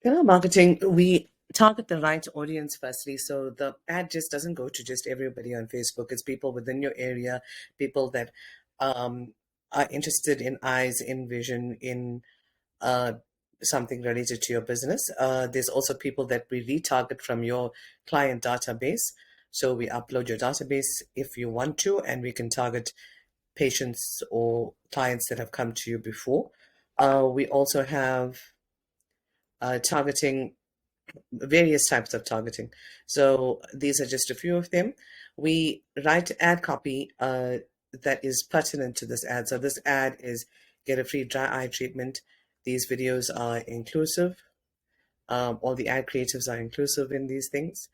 Marketing, we target the right audience firstly. So the ad just doesn't go to just everybody on Facebook. It's people within your area, people that um, are interested in eyes, in vision, in uh, something related to your business. There's also people that we retarget from your client database. So we upload your database if you want to, and we can target patients or clients that have come to you before. We also have targeting, various types of targeting. So these are just a few of them. We write ad copy that is pertinent to this ad. So this ad is get a free dry eye treatment. These videos are inclusive. All the ad creatives are inclusive in these things.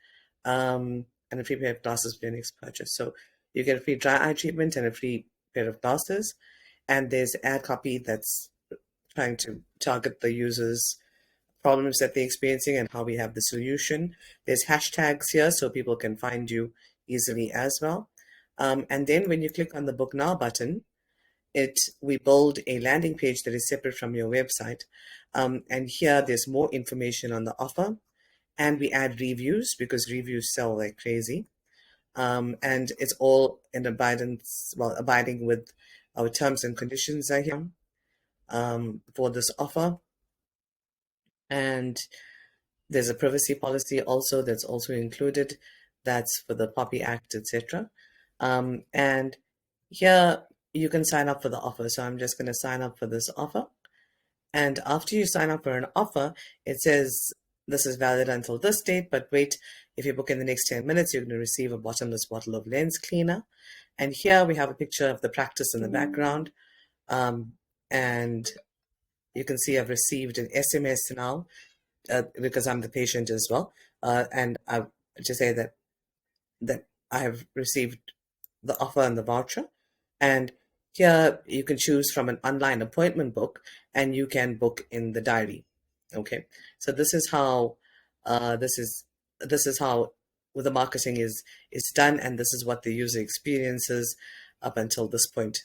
And a free pair of glasses for your next purchase. So you get a free dry eye treatment and a free pair of glasses. And there's ad copy that's trying to target the users problems that they're experiencing and how we have the solution. There's hashtags here so people can find you easily as well. And then when you click on the Book Now button, we build a landing page that is separate from your website. And here there's more information on the offer. And we add reviews because reviews sell like crazy. And it's all in abiding with our terms and conditions are here for this offer. And there's a privacy policy also that's also included. That's for the POPI Act, etc. And here you can sign up for the offer. So I'm just going to sign up for this offer. And after you sign up for an offer, it says this is valid until this date, but wait, if you book in the next 10 minutes, you're going to receive a bottomless bottle of lens cleaner. And here we have a picture of the practice in the background. And you can see I've received an SMS now because I'm the patient as well. And I just say that I have received the offer and the voucher. And here you can choose from an online appointment book, and you can book in the diary. Okay, so this is how this is how the marketing is done, and this is what the user experiences up until this point.